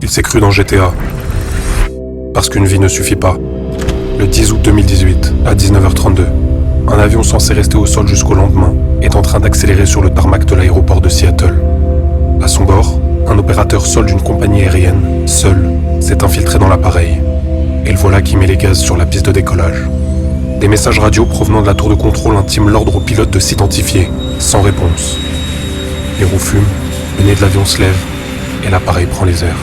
Il s'est cru dans GTA. Parce qu'une vie ne suffit pas. Le 10 août 2018, à 19h32, un avion censé rester au sol jusqu'au lendemain est en train d'accélérer sur le tarmac de l'aéroport de Seattle. À son bord, un opérateur sol d'une compagnie aérienne, seul, s'est infiltré dans l'appareil. Et le voilà qui met les gaz sur la piste de décollage. Des messages radio provenant de la tour de contrôle intiment l'ordre au pilote de s'identifier, sans réponse. Les roues fument, le nez de l'avion se lève, et l'appareil prend les airs,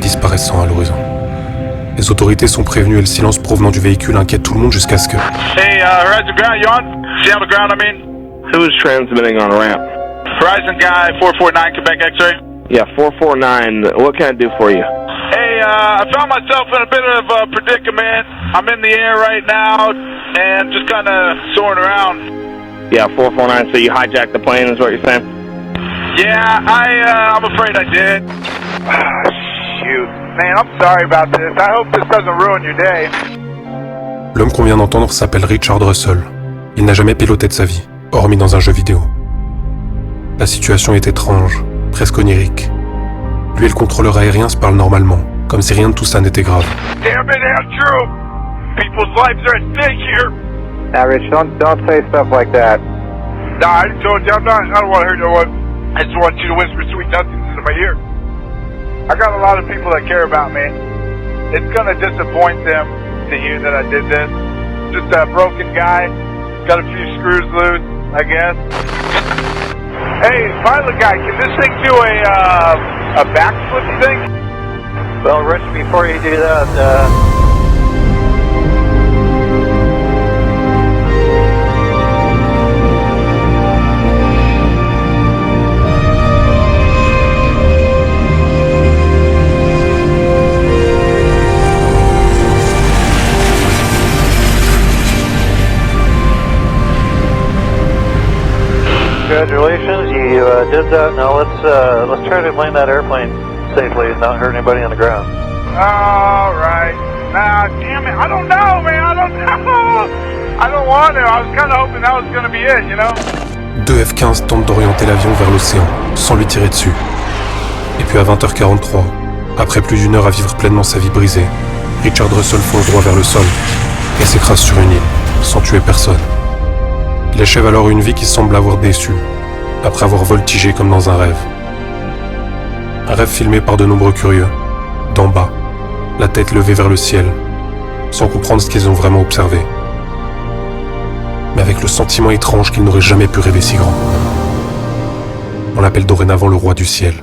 disparaissant à l'horizon. Les autorités sont prévenues et le silence provenant du véhicule inquiète tout le monde jusqu'à ce que... Hey, Horizon Ground, you on? Do you have a ground, I mean? Who's transmitting on ramp? Horizon Guy, 449 Quebec X-ray. Yeah, 449. What can I do for you? Hey, I found myself in a bit of a predicament. I'm in the air right now and just kind of soaring around. Yeah, 449. So you hijacked the plane is what you're saying? Yeah, I'm afraid I did. Shoot. Man, I'm sorry about this. I hope this doesn't ruin your day. L'homme qu'on vient d'entendre s'appelle Richard Russell. Il n'a jamais piloté de sa vie, hormis dans un jeu vidéo. La situation est étrange, presque onirique. Lui et le contrôleur aérien se parlent normalement, comme si rien de tout ça n'était grave. Damn it, Andrew! People's lives are at stake here! Now, Rich, don't say stuff like that. Nah, I told you, I don't want to hear no one. I just want you to whisper sweet nothings into my ear. I got a lot of people that care about me. It's gonna disappoint them to hear that I did this. Just a broken guy, got a few screws loose, I guess. Hey, pilot guy, can this thing do a backflip thing? Well, Rich, before you do that, congratulations, you did that. Now let's try to land that airplane safely and not hurt anybody on the ground. Alright. Nah, damn it, I don't know, man, I don't know. I don't want to, I was kind of hoping that was going to be it, you know? Deux F-15 tentent d'orienter l'avion vers l'océan, sans lui tirer dessus. Et puis à 20h43, après plus d'une heure à vivre pleinement sa vie brisée, Richard Russell fonce droit vers le sol et s'écrase sur une île, sans tuer personne. Il achève alors une vie qui semble avoir déçu, après avoir voltigé comme dans un rêve. Un rêve filmé par de nombreux curieux, d'en bas, la tête levée vers le ciel, sans comprendre ce qu'ils ont vraiment observé. Mais avec le sentiment étrange qu'ils n'auraient jamais pu rêver si grand. On l'appelle dorénavant le roi du ciel.